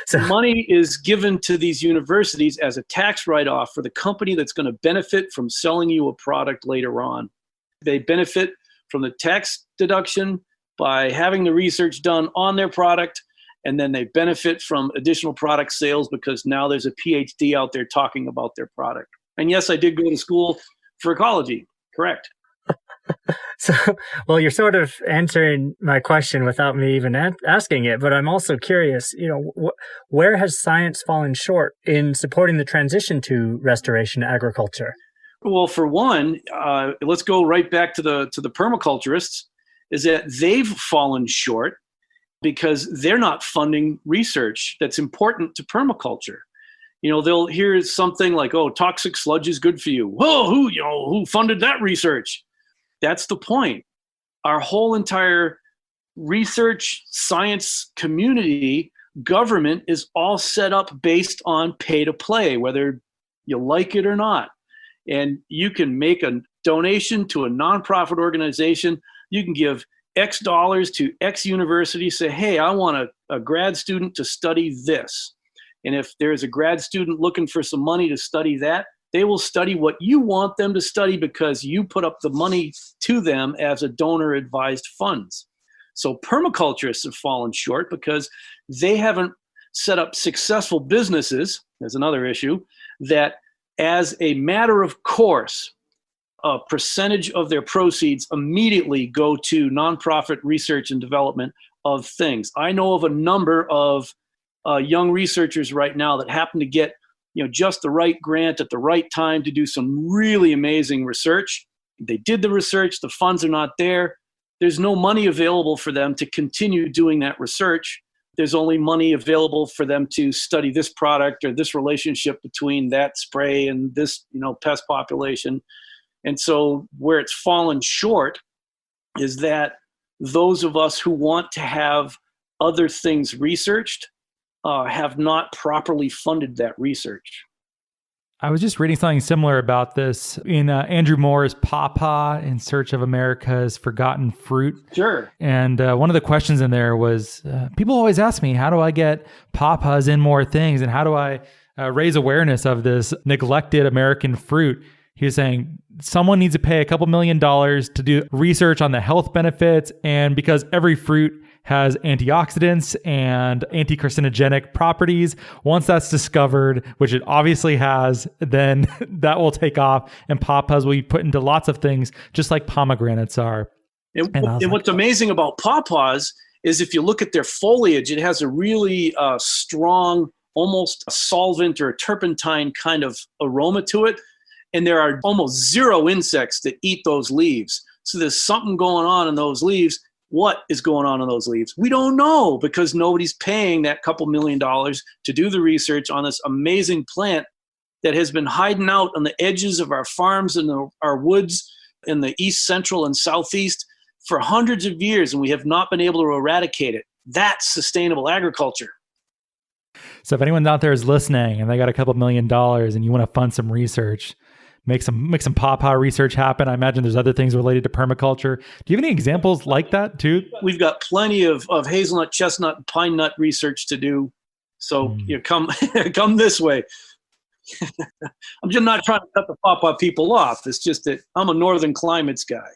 So money is given to these universities as a tax write-off for the company that's going to benefit from selling you a product later on. They benefit from the tax deduction by having the research done on their product, and then they benefit from additional product sales because now there's a PhD out there talking about their product. And yes, I did go to school for ecology, correct. So, well, you're sort of answering my question without me even asking it, but I'm also curious, where has science fallen short in supporting the transition to restoration agriculture? Well, for one, let's go right back to the permaculturists, is that they've fallen short because they're not funding research that's important to permaculture. They'll hear something like, "Oh, toxic sludge is good for you." Whoa, who funded that research? That's the point. Our whole entire research science community, government is all set up based on pay to play, whether you like it or not. And you can make a donation to a nonprofit organization. You can give X dollars to X university, say, "Hey, I want a grad student to study this." And if there's a grad student looking for some money to study that, they will study what you want them to study because you put up the money to them as a donor-advised funds. So permaculturists have fallen short because they haven't set up successful businesses, there's another issue, that as a matter of course, a percentage of their proceeds immediately go to nonprofit research and development of things. I know of a number of young researchers right now that happen to get just the right grant at the right time to do some really amazing research. They did the research, the funds are not there. There's no money available for them to continue doing that research. There's only money available for them to study this product or this relationship between that spray and this, pest population. And so where it's fallen short is that those of us who want to have other things researched have not properly funded that research. I was just reading something similar about this in Andrew Moore's Pawpaw in Search of America's Forgotten Fruit. Sure. And one of the questions in there was, people always ask me, how do I get pawpaws in more things? And how do I raise awareness of this neglected American fruit? He was saying someone needs to pay a couple $1 million to do research on the health benefits. And because every fruit has antioxidants and anti-carcinogenic properties, once that's discovered, which it obviously has, then that will take off and pawpaws will be put into lots of things, just like pomegranates are. And what's amazing about pawpaws is if you look at their foliage, it has a really strong, almost a solvent or a turpentine kind of aroma to it. And there are almost zero insects that eat those leaves. So there's something going on in those leaves. What is going on in those leaves? We don't know because nobody's paying that couple $1 million to do the research on this amazing plant that has been hiding out on the edges of our farms and our woods in the east, central, and southeast for hundreds of years, and we have not been able to eradicate it. That's sustainable agriculture. So if anyone out there is listening and they got a couple $1 million and you want to fund some research, make some pawpaw research happen. I imagine there's other things related to permaculture. Do you have any examples like that too? We've got plenty of hazelnut, chestnut, and pine nut research to do. So come this way. I'm just not trying to cut the pawpaw people off. It's just that I'm a northern climates guy.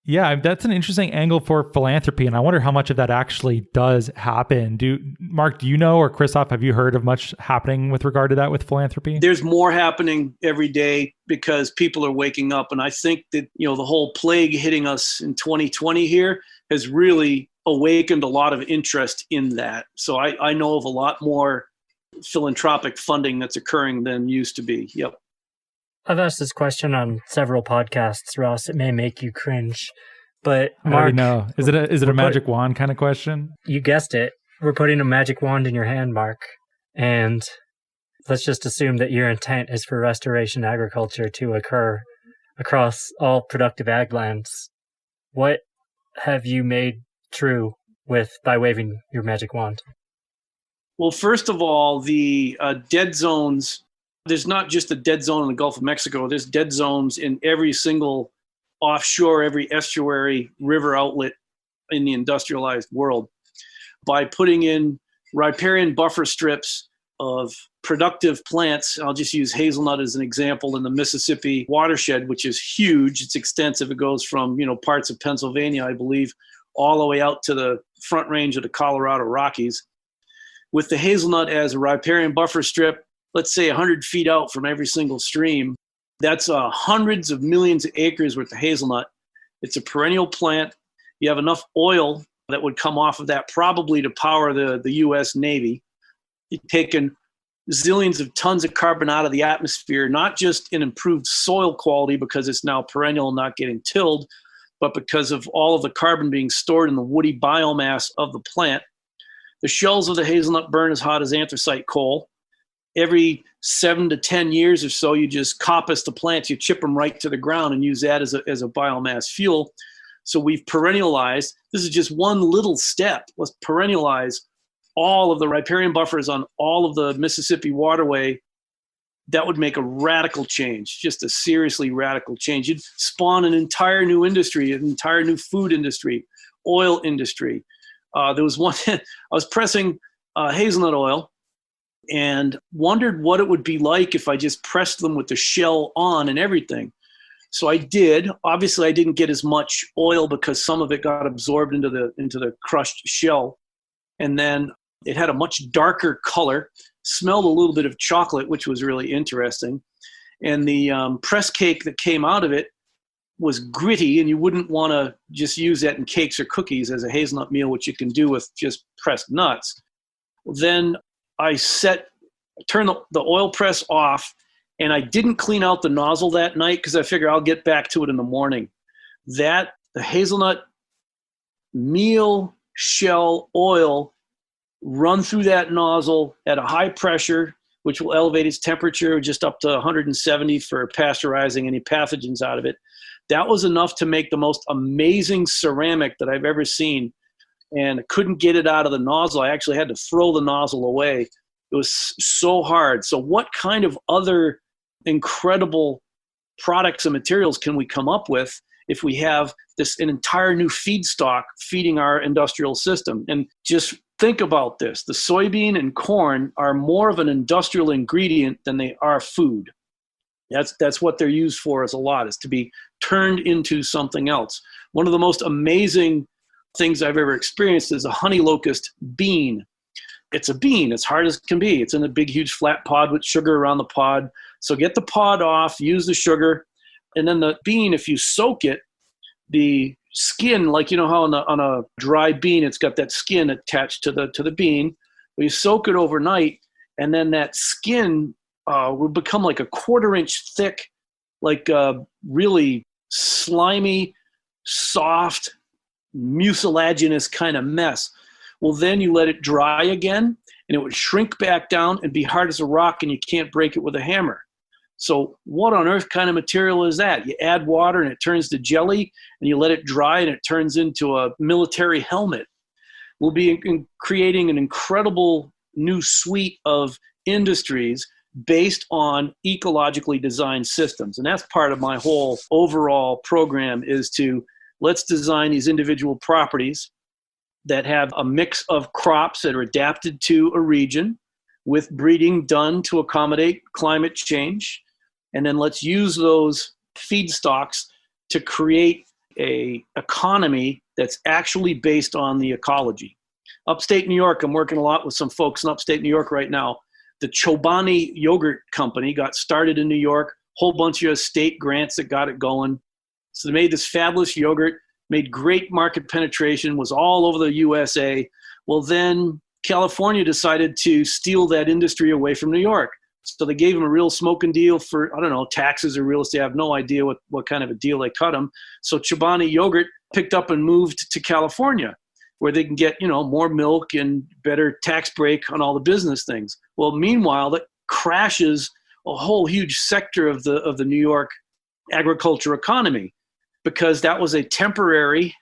Yeah, that's an interesting angle for philanthropy, and I wonder how much of that actually does happen. Mark, do you know, or Christoph, have you heard of much happening with regard to that with philanthropy? There's more happening every day because people are waking up, and I think that the whole plague hitting us in 2020 here has really awakened a lot of interest in that. So I know of a lot more philanthropic funding that's occurring than used to be. Yep. I've asked this question on several podcasts, Ross. It may make you cringe, but Mark, I already know. Is it a magic wand kind of question? You guessed it. We're putting a magic wand in your hand, Mark. And let's just assume that your intent is for restoration agriculture to occur across all productive ag lands. What have you made true by waving your magic wand? Well, first of all, the dead zones, there's not just a dead zone in the Gulf of Mexico. There's dead zones in every single offshore, every estuary, river outlet in the industrialized world. By putting in riparian buffer strips of productive plants, I'll just use hazelnut as an example, in the Mississippi watershed, which is huge. It's extensive. It goes from, parts of Pennsylvania, I believe, all the way out to the front range of the Colorado Rockies. With the hazelnut as a riparian buffer strip, let's say 100 feet out from every single stream, that's hundreds of millions of acres worth of hazelnut. It's a perennial plant. You have enough oil that would come off of that probably to power the U.S. Navy. You've taken zillions of tons of carbon out of the atmosphere, not just in improved soil quality because it's now perennial and not getting tilled, but because of all of the carbon being stored in the woody biomass of the plant. The shells of the hazelnut burn as hot as anthracite coal. Every 7 to 10 years or so, you just coppice the plants, you chip them right to the ground and use that as a biomass fuel. So we've perennialized. This is just one little step. Let's perennialize all of the riparian buffers on all of the Mississippi waterway. That would make a radical change, just a seriously radical change. You'd spawn an entire new industry, an entire new food industry, oil industry. There was one, I was pressing hazelnut oil and wondered what it would be like if I just pressed them with the shell on and everything. So I did. Obviously, I didn't get as much oil because some of it got absorbed into the crushed shell. And then it had a much darker color, smelled a little bit of chocolate, which was really interesting. And the press cake that came out of it was gritty, and you wouldn't want to just use that in cakes or cookies as a hazelnut meal, which you can do with just pressed nuts. Then I turned the oil press off, and I didn't clean out the nozzle that night because I figure I'll get back to it in the morning. The hazelnut meal shell oil run through that nozzle at a high pressure, which will elevate its temperature just up to 170 for pasteurizing any pathogens out of it. That was enough to make the most amazing ceramic that I've ever seen. And I couldn't get it out of the nozzle. I actually had to throw the nozzle away. It was so hard. So what kind of other incredible products and materials can we come up with if we have an entire new feedstock feeding our industrial system? And just think about this. The soybean and corn are more of an industrial ingredient than they are food. That's what they're used for as a lot, is to be turned into something else. One of the most amazing things I've ever experienced is a honey locust bean. It's a bean, as hard as it can be. It's in a big, huge flat pod with sugar around the pod. So get the pod off, use the sugar, and then the bean, if you soak it, the skin, like how on a dry bean, it's got that skin attached to the bean. Well, you soak it overnight, and then that skin will become like a 1/4 inch thick, like really slimy, soft, mucilaginous kind of mess. Well, then you let it dry again, and it would shrink back down and be hard as a rock, and you can't break it with a hammer. So what on earth kind of material is that? You add water and it turns to jelly, and you let it dry and it turns into a military helmet. We'll be creating an incredible new suite of industries based on ecologically designed systems. And that's part of my whole overall program, is let's design these individual properties that have a mix of crops that are adapted to a region with breeding done to accommodate climate change. And then let's use those feedstocks to create an economy that's actually based on the ecology. Upstate New York, I'm working a lot with some folks in upstate New York right now. The Chobani Yogurt Company got started in New York, whole bunch of state grants that got it going. So they made this fabulous yogurt, made great market penetration, was all over the USA. Well, then California decided to steal that industry away from New York. So they gave them a real smoking deal for, taxes or real estate. I have no idea what kind of a deal they cut them. So Chobani Yogurt picked up and moved to California, where they can get, more milk and better tax break on all the business things. Well, meanwhile, that crashes a whole huge sector of the New York agriculture economy, because that was a temporary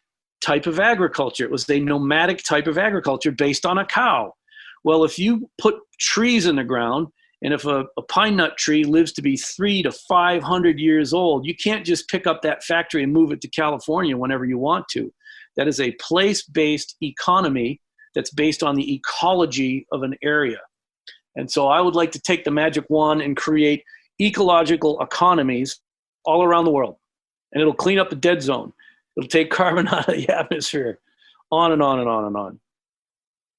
type of agriculture. It was a nomadic type of agriculture based on a cow. Well, if you put trees in the ground, and if a pine nut tree lives to be 300 to 500 years old, you can't just pick up that factory and move it to California whenever you want to. That is a place-based economy that's based on the ecology of an area. And so I would like to take the magic wand and create ecological economies all around the world. And it'll clean up the dead zone. It'll take carbon out of the atmosphere, on and on and on and on.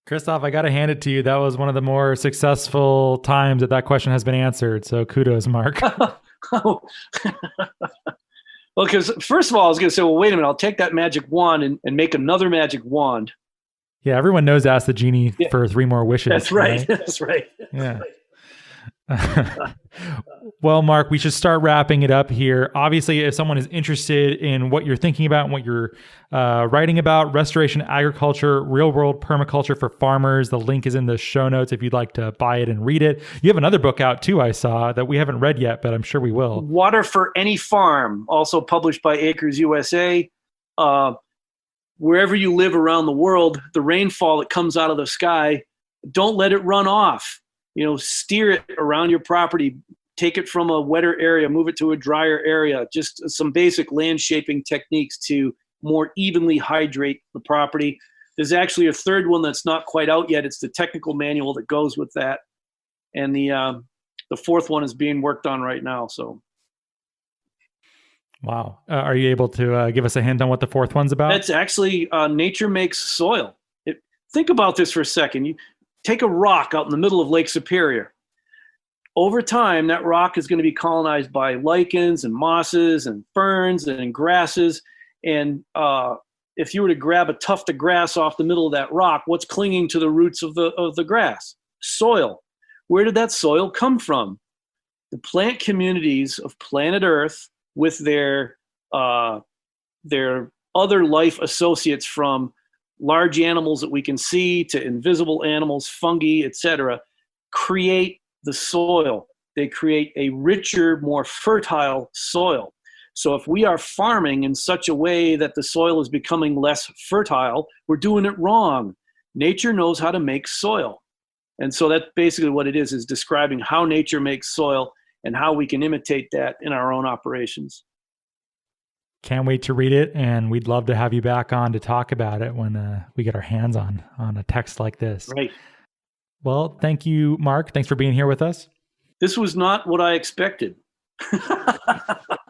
Christoph, I got to hand it to you. That was one of the more successful times that question has been answered. So kudos, Mark. Well, because first of all, I was going to say, well, wait a minute, I'll take that magic wand and make another magic wand. Yeah, everyone knows ask the genie for 3 more wishes. That's right. That's right. Yeah. Well, Mark, we should start wrapping it up here. Obviously, if someone is interested in what you're thinking about and what you're writing about, restoration agriculture, real world permaculture for farmers, the link is in the show notes if you'd like to buy it and read it. You have another book out too, I saw, that we haven't read yet, but I'm sure we will. Water for Any Farm, also published by Acres USA. Wherever you live around the world, the rainfall that comes out of the sky, don't let it run off. Steer it around your property, take it from a wetter area, move it to a drier area, just some basic land shaping techniques to more evenly hydrate the property. There's actually a third one that's not quite out yet. It's the technical manual that goes with that. And the fourth one is being worked on right now. So. Wow. Are you able to give us a hint on what the fourth one's about? That's actually Nature Makes Soil. Think about this for a second. You take a rock out in the middle of Lake Superior. Over time, that rock is going to be colonized by lichens and mosses and ferns and grasses. And if you were to grab a tuft of grass off the middle of that rock, what's clinging to the roots of the grass? Soil. Where did that soil come from? The plant communities of planet Earth with their other life associates, from large animals that we can see to invisible animals, fungi, etc., create the soil. They create a richer, more fertile soil. So if we are farming in such a way that the soil is becoming less fertile, we're doing it wrong. Nature knows how to make soil. And so that's basically what it is describing how nature makes soil and how we can imitate that in our own operations. Can't wait to read it, and we'd love to have you back on to talk about it when we get our hands on a text like this. Right. Well, thank you, Mark. Thanks for being here with us. This was not what I expected.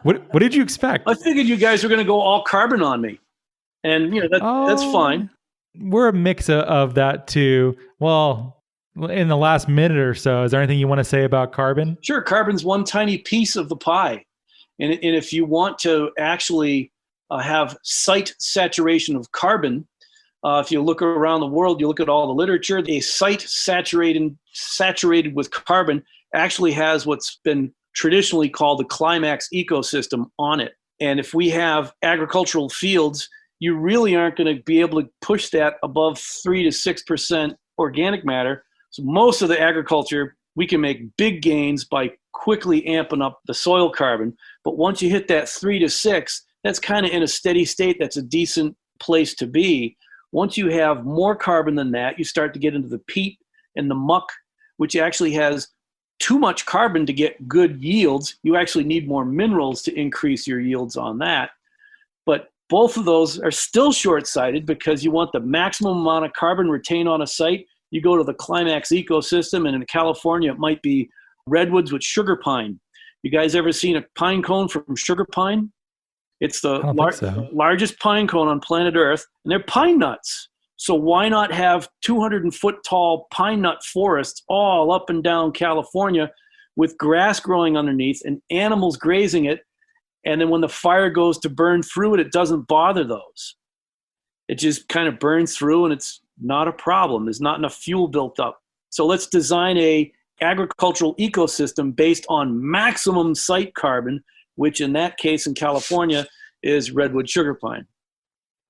What did you expect? I figured you guys were going to go all carbon on me, and that's fine. We're a mix of that too. Well, in the last minute or so, is there anything you want to say about carbon? Sure. Carbon's one tiny piece of the pie. And if you want to actually have site saturation of carbon, if you look around the world, you look at all the literature, a site saturated with carbon actually has what's been traditionally called the climax ecosystem on it. And if we have agricultural fields, you really aren't going to be able to push that above 3 to 6% organic matter. So most of the agriculture, we can make big gains by quickly amping up the soil carbon. But once you hit that 3 to 6, that's kind of in a steady state. That's a decent place to be. Once you have more carbon than that, you start to get into the peat and the muck, which actually has too much carbon to get good yields. You actually need more minerals to increase your yields on that. But both of those are still short-sighted because you want the maximum amount of carbon retained on a site. You go to the climax ecosystem, and in California, it might be redwoods with sugar pine. You guys ever seen a pine cone from sugar pine? It's the largest pine cone on planet Earth, and they're pine nuts. So why not have 200-foot tall pine nut forests all up and down California with grass growing underneath and animals grazing it, and then when the fire goes to burn through it, it doesn't bother those. It just kind of burns through, and it's not a problem. There's not enough fuel built up. So let's design a agricultural ecosystem based on maximum site carbon, which in that case in California is redwood sugar pine.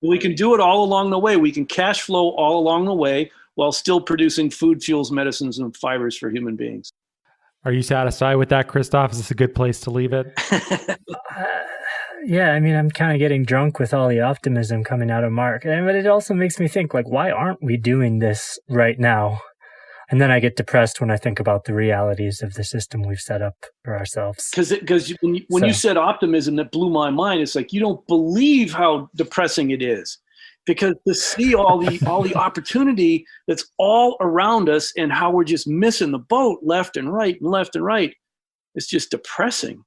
We can do it all along the way. We can cash flow all along the way while still producing food, fuels, medicines, and fibers for human beings. Are you satisfied with that, Christoph? Is this a good place to leave it? Yeah, I mean, I'm kind of getting drunk with all the optimism coming out of Mark. But it also makes me think, like, why aren't we doing this right now? And then I get depressed when I think about the realities of the system we've set up for ourselves. Because when you said optimism, that blew my mind. It's like, you don't believe how depressing it is. Because to see all the opportunity that's all around us and how we're just missing the boat left and right, it's just depressing.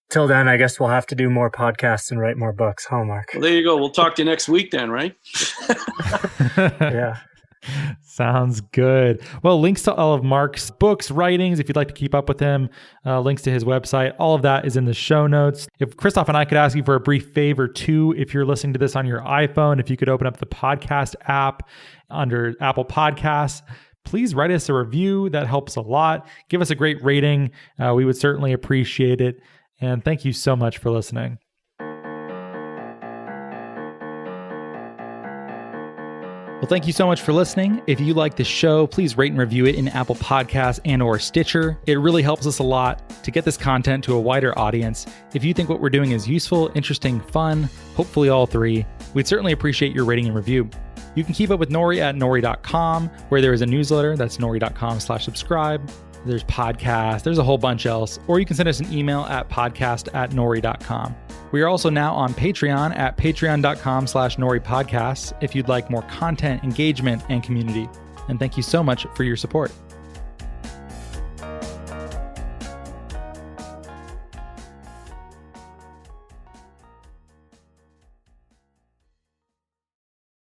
Till then, I guess we'll have to do more podcasts and write more books, huh, Mark? Well, there you go. We'll talk to you next week then, right? Yeah. Sounds good. Well, links to all of Mark's books, writings, if you'd like to keep up with him, links to his website, all of that is in the show notes. If Christoph and I could ask you for a brief favor too, if you're listening to this on your iPhone, if you could open up the podcast app under Apple Podcasts, please write us a review. That helps a lot. Give us a great rating. We would certainly appreciate it. And thank you so much for listening. Well, thank you so much for listening. If you like the show, please rate and review it in Apple Podcasts and or Stitcher. It really helps us a lot to get this content to a wider audience. If you think what we're doing is useful, interesting, fun, hopefully all three, we'd certainly appreciate your rating and review. You can keep up with Nori at nori.com, where there is a newsletter. That's nori.com/subscribe. There's podcasts, there's a whole bunch else, or you can send us an email at podcast@nori.com. We are also now on Patreon at patreon.com/noripodcasts if you'd like more content, engagement, and community. And thank you so much for your support.